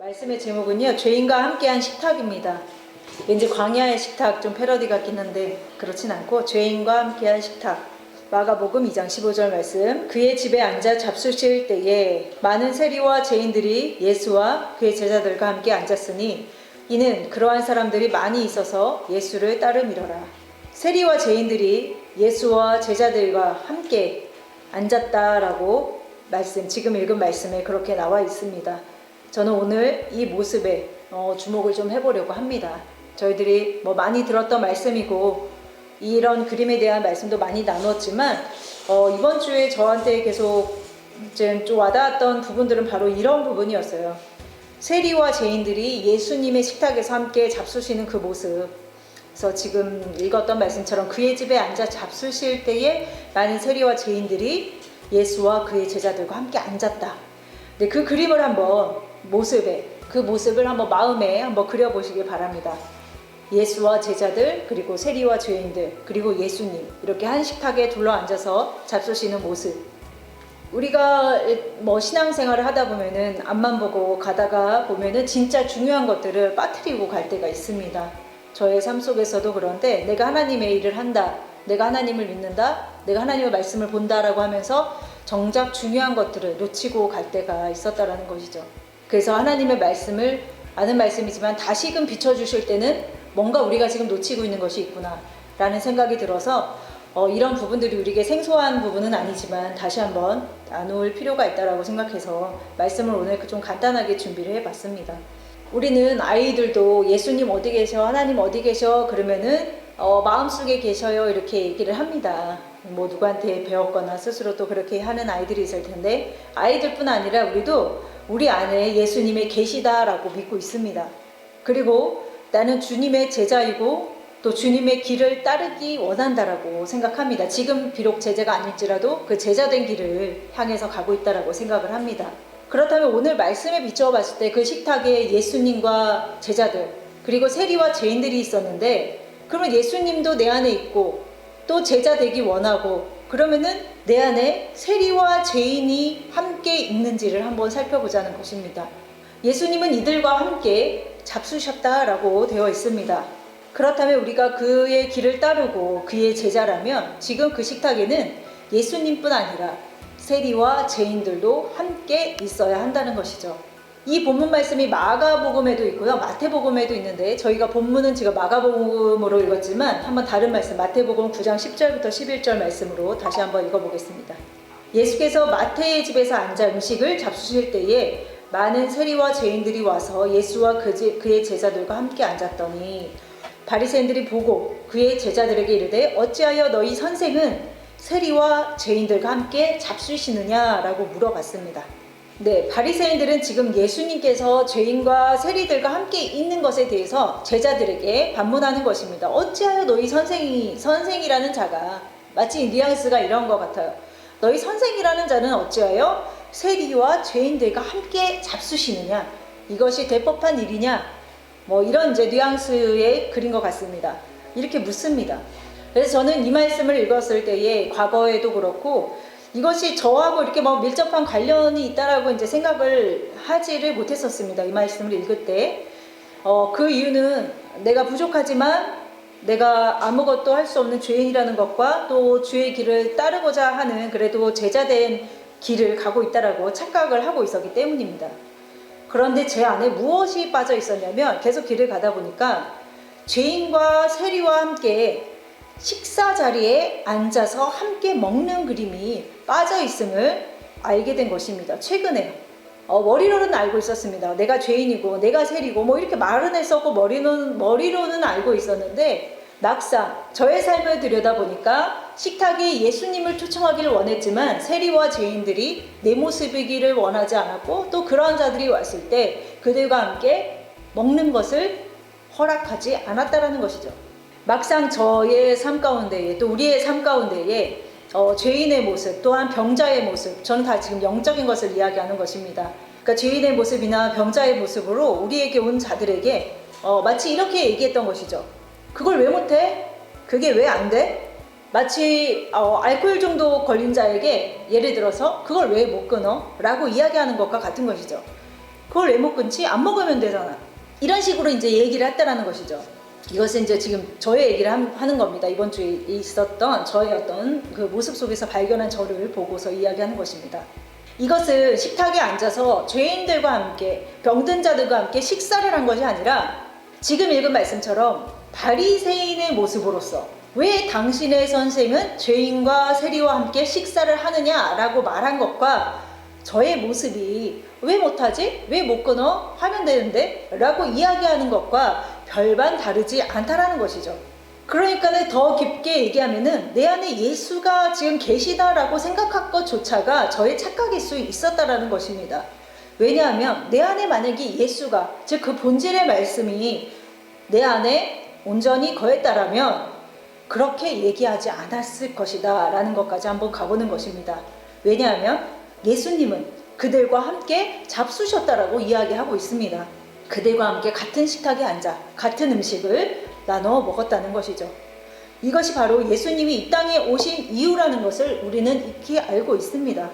말씀의 제목은요, 죄인과 함께한 식탁입니다. 왠지 광야의 식탁 좀 패러디 같긴 한데 그렇진 않고, 죄인과 함께한 식탁. 마가복음 2장 15절 말씀. 그의 집에 앉아 잡수실 때에 많은 세리와 죄인들이 예수와 그의 제자들과 함께 앉았으니 이는 그러한 사람들이 많이 있어서 예수를 따름이러라. 세리와 죄인들이 예수와 제자들과 함께 앉았다라고 지금 읽은 말씀에 그렇게 나와 있습니다. 저는 오늘 이 모습에 주목을 좀 해보려고 합니다. 저희들이 많이 들었던 말씀이고 이런 그림에 대한 말씀도 많이 나눴지만 이번 주에 저한테 계속 좀 와닿았던 부분들은 바로 이런 부분이었어요. 세리와 죄인들이 예수님의 식탁에서 함께 잡수시는 그 모습. 그래서 지금 읽었던 말씀처럼 그의 집에 앉아 잡수실 때에 많은 세리와 죄인들이 예수와 그의 제자들과 함께 앉았다. 근데 그 그림을 한번 그 모습을 한번 마음에 한번 그려보시길 바랍니다. 예수와 제자들, 그리고 세리와 죄인들, 그리고 예수님, 이렇게 한 식탁에 둘러앉아서 잡수시는 모습. 우리가 신앙생활을 하다 보면은 앞만 보고 가다가 보면은 진짜 중요한 것들을 빠뜨리고 갈 때가 있습니다. 저의 삶 속에서도 그런데, 내가 하나님의 일을 한다, 내가 하나님을 믿는다, 내가 하나님의 말씀을 본다라고 하면서 정작 중요한 것들을 놓치고 갈 때가 있었다라는 것이죠. 그래서 하나님의 말씀을, 아는 말씀이지만 다시금 비춰주실 때는 뭔가 우리가 지금 놓치고 있는 것이 있구나 라는 생각이 들어서 이런 부분들이 우리에게 생소한 부분은 아니지만 다시 한번 나눌 필요가 있다고 생각해서 말씀을 오늘 좀 간단하게 준비를 해봤습니다. 우리는 아이들도 예수님 어디 계셔, 하나님 어디 계셔 그러면은 마음속에 계셔요 이렇게 얘기를 합니다. 누구한테 배웠거나 스스로 또 그렇게 하는 아이들이 있을 텐데, 아이들뿐 아니라 우리도 우리 안에 예수님이 계시다라고 믿고 있습니다. 그리고 나는 주님의 제자이고 또 주님의 길을 따르기 원한다라고 생각합니다. 지금 비록 제자가 아닐지라도 그 제자된 길을 향해서 가고 있다라고 생각을 합니다. 그렇다면 오늘 말씀에 비추어 봤을 때 그 식탁에 예수님과 제자들, 그리고 세리와 죄인들이 있었는데, 그러면 예수님도 내 안에 있고 또 제자 되기 원하고, 그러면은 내 안에 세리와 죄인이 함께 있는지를 한번 살펴보자는 것입니다. 예수님은 이들과 함께 잡수셨다라고 되어 있습니다. 그렇다면 우리가 그의 길을 따르고 그의 제자라면 지금 그 식탁에는 예수님뿐 아니라 세리와 죄인들도 함께 있어야 한다는 것이죠. 이 본문 말씀이 마가복음에도 있고요, 마태복음에도 있는데, 저희가 본문은 지금 마가복음으로 읽었지만 한번 다른 말씀, 마태복음 9장 10절부터 11절 말씀으로 다시 한번 읽어보겠습니다. 예수께서 마태의 집에서 앉아 음식을 잡수실 때에 많은 세리와 죄인들이 와서 예수와 그의 제자들과 함께 앉았더니 바리새인들이 보고 그의 제자들에게 이르되 어찌하여 너희 선생은 세리와 죄인들과 함께 잡수시느냐라고 물어봤습니다. 네, 바리새인들은 지금 예수님께서 죄인과 세리들과 함께 있는 것에 대해서 제자들에게 반문하는 것입니다. 어찌하여 너희 선생이라는 자가, 마치 뉘앙스가 이런 것 같아요. 너희 선생이라는 자는 어찌하여 세리와 죄인들과 함께 잡수시느냐? 이것이 되법한 일이냐? 이런 뉘앙스의 글인 것 같습니다. 이렇게 묻습니다. 그래서 저는 이 말씀을 읽었을 때에 과거에도 그렇고 이것이 저하고 이렇게 밀접한 관련이 있다라고 생각을 하지를 못했었습니다. 이 말씀을 읽을 때. 그 이유는 내가 부족하지만 내가 아무것도 할 수 없는 죄인이라는 것과 또 주의 길을 따르고자 하는 그래도 제자된 길을 가고 있다라고 착각을 하고 있었기 때문입니다. 그런데 제 안에 무엇이 빠져 있었냐면, 계속 길을 가다 보니까 죄인과 세리와 함께 식사 자리에 앉아서 함께 먹는 그림이 빠져 있음을 알게 된 것입니다. 최근에 머리로는 알고 있었습니다. 내가 죄인이고 내가 세리고 이렇게 말은 했었고 머리로는 알고 있었는데, 막상 저의 삶을 들여다보니까 식탁에 예수님을 초청하기를 원했지만 세리와 죄인들이 내 모습이기를 원하지 않았고, 또 그러한 자들이 왔을 때 그들과 함께 먹는 것을 허락하지 않았다라는 것이죠. 막상 저의 삶 가운데에, 또 우리의 삶 가운데에 죄인의 모습, 또한 병자의 모습, 저는 다 지금 영적인 것을 이야기하는 것입니다. 그러니까 죄인의 모습이나 병자의 모습으로 우리에게 온 자들에게 마치 이렇게 얘기했던 것이죠. 그걸 왜 못해? 그게 왜 안 돼? 마치 알코올 중독 걸린 자에게 예를 들어서 그걸 왜 못 끊어? 라고 이야기하는 것과 같은 것이죠. 그걸 왜 못 끊지? 안 먹으면 되잖아. 이런 식으로 이제 얘기를 했다라는 것이죠. 이것은 이제 지금 저의 얘기를 하는 겁니다. 이번 주에 있었던 저의 어떤 그 모습 속에서 발견한 저를 보고서 이야기하는 것입니다. 이것은 식탁에 앉아서 죄인들과 함께 병든 자들과 함께 식사를 한 것이 아니라 지금 읽은 말씀처럼 바리새인의 모습으로서 왜 당신의 선생은 죄인과 세리와 함께 식사를 하느냐라고 말한 것과 저의 모습이 왜 못하지? 왜 못 끊어? 하면 되는데? 라고 이야기하는 것과 별반 다르지 않다라는 것이죠. 그러니까 더 깊게 얘기하면은 내 안에 예수가 지금 계시다라고 생각한 것조차가 저의 착각일 수 있었다라는 것입니다. 왜냐하면 내 안에 만약에 예수가, 즉 그 본질의 말씀이 내 안에 온전히 거했다라면 그렇게 얘기하지 않았을 것이다 라는 것까지 한번 가보는 것입니다. 왜냐하면 예수님은 그들과 함께 잡수셨다라고 이야기하고 있습니다. 그들과 함께 같은 식탁에 앉아 같은 음식을 나눠 먹었다는 것이죠. 이것이 바로 예수님이 이 땅에 오신 이유라는 것을 우리는 익히 알고 있습니다.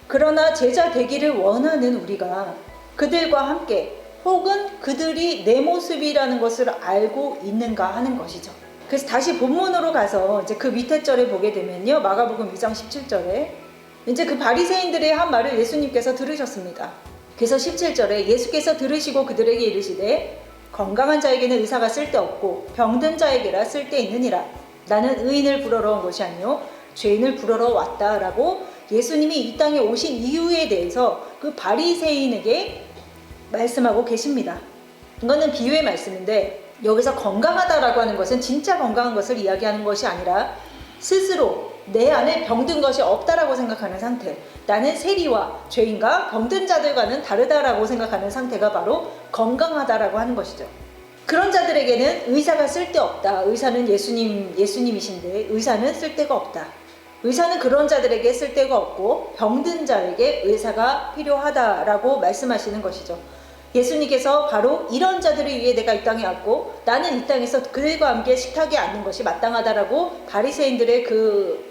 그러나 제자 되기를 원하는 우리가 그들과 함께 혹은 그들이 내 모습이라는 것을 알고 있는가 하는 것이죠. 그래서 다시 본문으로 가서 이제 그 밑에 절에 보게 되면요, 마가복음 2장 17절에 이제 그 바리새인들의 한 말을 예수님께서 들으셨습니다. 그래서 17절에 예수께서 들으시고 그들에게 이르시되 건강한 자에게는 의사가 쓸데없고 병든 자에게라 쓸데있느니라. 나는 의인을 부르러 온 것이 아니요 죄인을 부르러 왔다라고 예수님이 이 땅에 오신 이유에 대해서 그 바리새인에게 말씀하고 계십니다. 이거는 비유의 말씀인데 여기서 건강하다라고 하는 것은 진짜 건강한 것을 이야기하는 것이 아니라 스스로 내 안에 병든 것이 없다라고 생각하는 상태, 나는 세리와 죄인과 병든 자들과는 다르다라고 생각하는 상태가 바로 건강하다라고 하는 것이죠. 그런 자들에게는 의사가 쓸데없다. 의사는 예수님이신데 의사는 쓸데가 없다. 의사는 그런 자들에게 쓸데가 없고 병든 자에게 의사가 필요하다라고 말씀하시는 것이죠. 예수님께서 바로 이런 자들을 위해 내가 이 땅에 왔고 나는 이 땅에서 그들과 함께 식탁에 앉는 것이 마땅하다라고 바리새인들의 그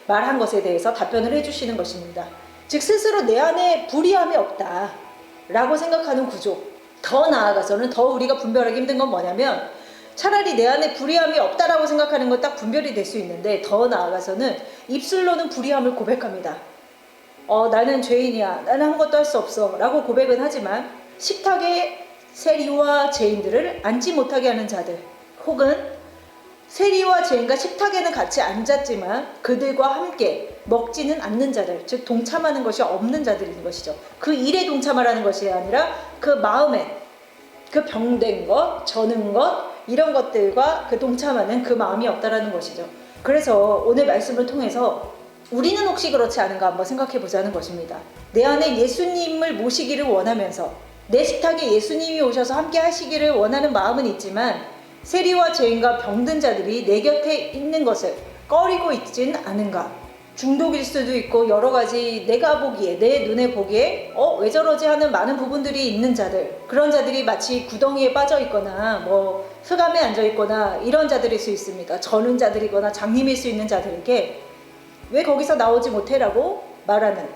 말한 것에 대해서 답변을 해주시는 것입니다. 즉 스스로 내 안에 불의함이 없다 라고 생각하는 구조. 더 나아가서는 더 우리가 분별하기 힘든 건 뭐냐면 차라리 내 안에 불의함이 없다라고 생각하는 건 딱 분별이 될 수 있는데 더 나아가서는 입술로는 불의함을 고백합니다. 나는 죄인이야. 나는 아무것도 할 수 없어. 라고 고백은 하지만 식탁에 세리와 죄인들을 앉지 못하게 하는 자들, 혹은 세리와 죄인과 식탁에는 같이 앉았지만 그들과 함께 먹지는 않는 자들, 즉 동참하는 것이 없는 자들인 것이죠. 그 일에 동참하라는 것이 아니라 그 마음에 그 병된 것, 저는 것, 이런 것들과 그 동참하는 그 마음이 없다라는 것이죠. 그래서 오늘 말씀을 통해서 우리는 혹시 그렇지 않은가 한번 생각해 보자는 것입니다. 내 안에 예수님을 모시기를 원하면서 내 식탁에 예수님이 오셔서 함께 하시기를 원하는 마음은 있지만 세리와 죄인과 병든 자들이 내 곁에 있는 것을 꺼리고 있진 않은가. 중독일 수도 있고 여러 가지 내가 보기에, 내 눈에 보기에 왜 저러지 하는 많은 부분들이 있는 자들, 그런 자들이 마치 구덩이에 빠져 있거나 흑암에 앉아 있거나 이런 자들일 수 있습니다. 저는 자들이거나 장님일 수 있는 자들에게 왜 거기서 나오지 못해라고 말하는,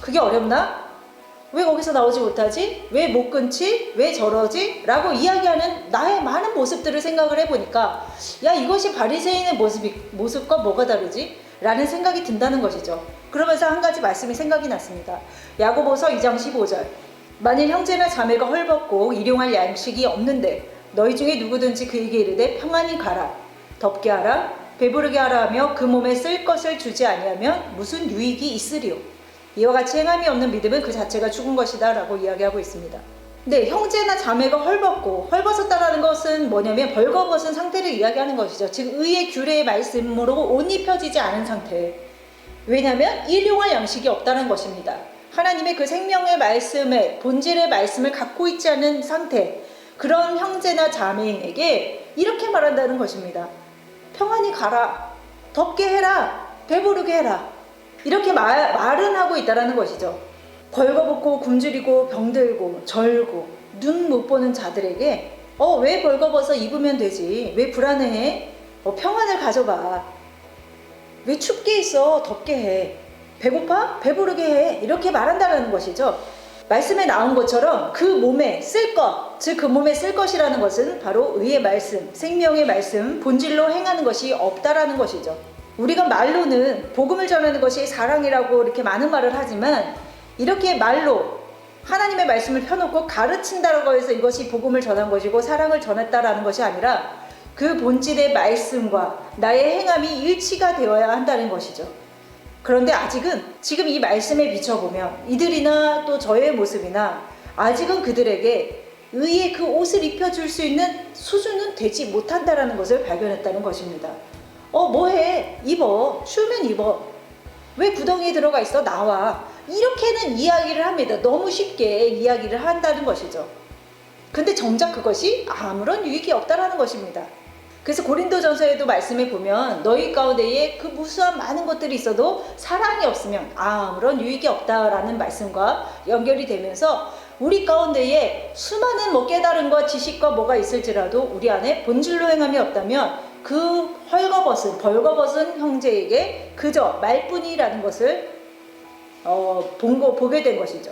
그게 어렵나? 왜 거기서 나오지 못하지? 왜 못 끊지? 왜 저러지? 라고 이야기하는 나의 많은 모습들을 생각을 해보니까 야, 이것이 바리새인의 모습과 뭐가 다르지? 라는 생각이 든다는 것이죠. 그러면서 한 가지 말씀이 생각이 났습니다. 야고보서 2장 15절. 만일 형제나 자매가 헐벗고 일용할 양식이 없는데 너희 중에 누구든지 그에게 이르되 평안히 가라, 덥게 하라, 배부르게 하라 하며 그 몸에 쓸 것을 주지 아니하면 무슨 유익이 있으리요. 이와 같이 행함이 없는 믿음은 그 자체가 죽은 것이다 라고 이야기하고 있습니다. 근데 형제나 자매가 헐벗었다라는 것은 뭐냐면 벌거벗은 상태를 이야기하는 것이죠. 즉 의의 규례의 말씀으로 옷 입혀지지 않은 상태. 왜냐하면 일용할 양식이 없다는 것입니다. 하나님의 그 생명의 말씀의 본질의 말씀을 갖고 있지 않은 상태, 그런 형제나 자매에게 이렇게 말한다는 것입니다. 평안히 가라, 덥게 해라, 배부르게 해라, 이렇게 말은 하고 있다는 것이죠. 벌거벗고 굶주리고 병들고 절고 눈 못 보는 자들에게 왜 벌거벗어 입으면 되지, 왜 불안해해, 평안을 가져봐, 왜 춥게 있어, 덥게 해, 배고파? 배부르게 해, 이렇게 말한다는 것이죠. 말씀에 나온 것처럼 그 몸에 쓸 것, 즉 그 몸에 쓸 것이라는 것은 바로 의의 말씀, 생명의 말씀, 본질로 행하는 것이 없다라는 것이죠. 우리가 말로는 복음을 전하는 것이 사랑이라고 이렇게 많은 말을 하지만 이렇게 말로 하나님의 말씀을 펴놓고 가르친다고 해서 이것이 복음을 전한 것이고 사랑을 전했다라는 것이 아니라 그 본질의 말씀과 나의 행함이 일치가 되어야 한다는 것이죠. 그런데 아직은 지금 이 말씀에 비춰보면 이들이나 또 저의 모습이나 아직은 그들에게 의의 그 옷을 입혀줄 수 있는 수준은 되지 못한다라는 것을 발견했다는 것입니다. 뭐해? 입어. 추우면 입어. 왜 구덩이에 들어가 있어? 나와. 이렇게는 이야기를 합니다. 너무 쉽게 이야기를 한다는 것이죠. 근데 정작 그것이 아무런 유익이 없다라는 것입니다. 그래서 고린도전서에도 말씀해 보면 너희 가운데에 그 무수한 많은 것들이 있어도 사랑이 없으면 아무런 유익이 없다라는 말씀과 연결이 되면서 우리 가운데에 수많은 깨달음과 지식과 뭐가 있을지라도 우리 안에 본질로 행함이 없다면 그 벌거벗은 형제에게 그저 말뿐이라는 것을 보게 된 것이죠.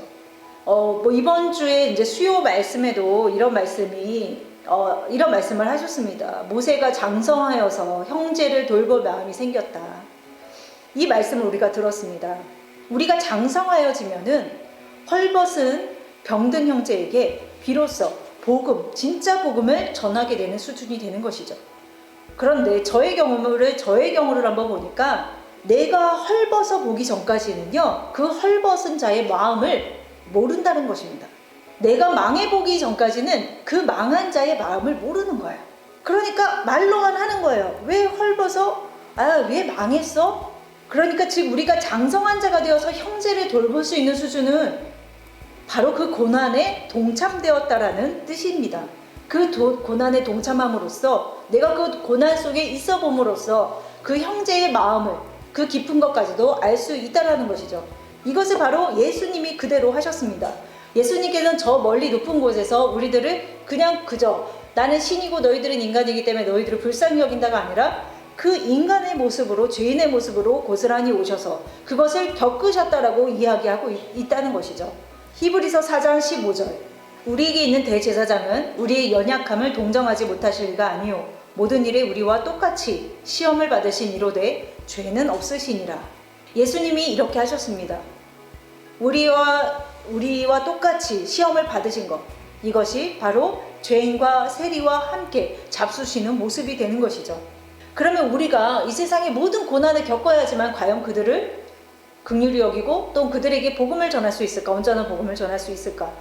이번 주에 이제 수요 말씀에도 이런 말씀을 하셨습니다. 모세가 장성하여서 형제를 돌볼 마음이 생겼다. 이 말씀을 우리가 들었습니다. 우리가 장성하여지면은 헐벗은 병든 형제에게 비로소 진짜 복음을 전하게 되는 수준이 되는 것이죠. 그런데 저의 경우를 한번 보니까 내가 헐벗어 보기 전까지는요, 그 헐벗은 자의 마음을 모른다는 것입니다. 내가 망해보기 전까지는 그 망한 자의 마음을 모르는 거예요. 그러니까 말로만 하는 거예요. 왜 헐벗어? 왜 망했어? 그러니까 즉 우리가 장성한 자가 되어서 형제를 돌볼 수 있는 수준은 바로 그 고난에 동참되었다라는 뜻입니다. 그 고난에 동참함으로써 내가 그 고난 속에 있어 봄으로써 그 형제의 마음을 그 깊은 것까지도 알 수 있다라는 것이죠. 이것을 바로 예수님이 그대로 하셨습니다. 예수님께서는 저 멀리 높은 곳에서 우리들을 그저 나는 신이고 너희들은 인간이기 때문에 너희들을 불쌍히 여긴다가 아니라 그 인간의 모습으로 죄인의 모습으로 고스란히 오셔서 그것을 겪으셨다라고 이야기하고 있다는 것이죠. 히브리서 4장 15절 우리에게 있는 대제사장은 우리의 연약함을 동정하지 못하실 이가 아니요 모든 일에 우리와 똑같이 시험을 받으신 이로되 죄는 없으시니라. 예수님이 이렇게 하셨습니다. 우리와 똑같이 시험을 받으신 것, 이것이 바로 죄인과 세리와 함께 잡수시는 모습이 되는 것이죠. 그러면 우리가 이 세상의 모든 고난을 겪어야지만 과연 그들을 긍휼히 여기고 또 그들에게 복음을 전할 수 있을까? 온전한 복음을 전할 수 있을까?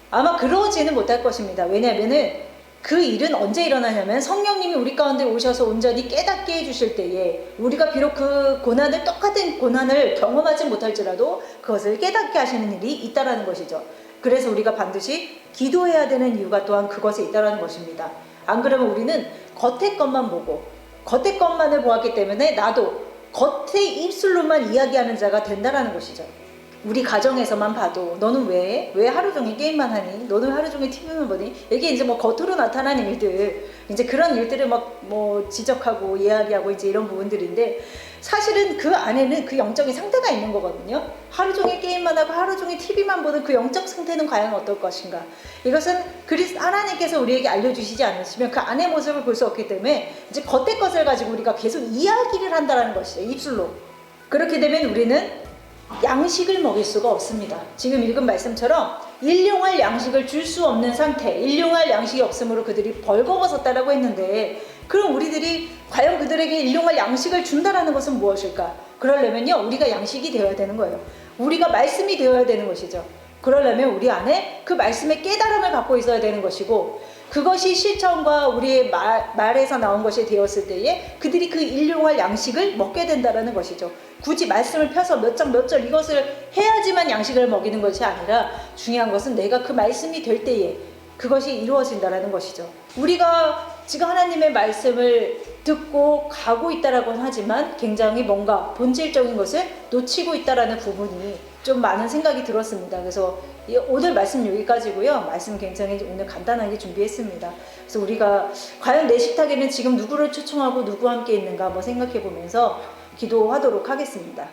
아마 그러지는 못할 것입니다. 왜냐하면은 그 일은 언제 일어나냐면 성령님이 우리 가운데 오셔서 온전히 깨닫게 해주실 때에 우리가 비록 그 똑같은 고난을 경험하지 못할지라도 그것을 깨닫게 하시는 일이 있다라는 것이죠. 그래서 우리가 반드시 기도해야 되는 이유가 또한 그것에 있다라는 것입니다. 안 그러면 우리는 겉의 것만 보고 겉의 것만을 보았기 때문에 나도 겉의 입술로만 이야기하는 자가 된다라는 것이죠. 우리 가정에서만 봐도 너는 왜 하루 종일 게임만 하니? 너는 하루 종일 TV만 보니? 이게 이제 겉으로 나타나는 일들, 이제 그런 일들을 지적하고 이야기하고 이제 이런 부분들인데 사실은 그 안에는 그 영적인 상태가 있는 거거든요. 하루 종일 게임만 하고 하루 종일 TV만 보는 그 영적 상태는 과연 어떨 것인가? 이것은 하나님께서 우리에게 알려주시지 않으시면 그 안의 모습을 볼 수 없기 때문에 이제 겉의 것을 가지고 우리가 계속 이야기를 한다는 것이죠. 입술로. 그렇게 되면 우리는 양식을 먹일 수가 없습니다. 지금 읽은 말씀처럼 일용할 양식을 줄 수 없는 상태, 일용할 양식이 없으므로 그들이 벌거벗었다라고 했는데 그럼 우리들이 과연 그들에게 일용할 양식을 준다라는 것은 무엇일까? 그러려면요 우리가 양식이 되어야 되는 거예요. 우리가 말씀이 되어야 되는 것이죠. 그러려면 우리 안에 그 말씀의 깨달음을 갖고 있어야 되는 것이고 그것이 실천과 우리의 말에서 나온 것이 되었을 때에 그들이 그 일용할 양식을 먹게 된다는 것이죠. 굳이 말씀을 펴서 몇 장 몇 절 이것을 해야지만 양식을 먹이는 것이 아니라 중요한 것은 내가 그 말씀이 될 때에 그것이 이루어진다는 것이죠. 우리가 지금 하나님의 말씀을 듣고 가고 있다라고는 하지만 굉장히 뭔가 본질적인 것을 놓치고 있다라는 부분이 좀 많은 생각이 들었습니다. 그래서 오늘 말씀 여기까지고요. 말씀 굉장히 오늘 간단하게 준비했습니다. 그래서 우리가 과연 내 식탁에는 지금 누구를 초청하고 누구와 함께 있는가 한번 생각해 보면서 기도하도록 하겠습니다.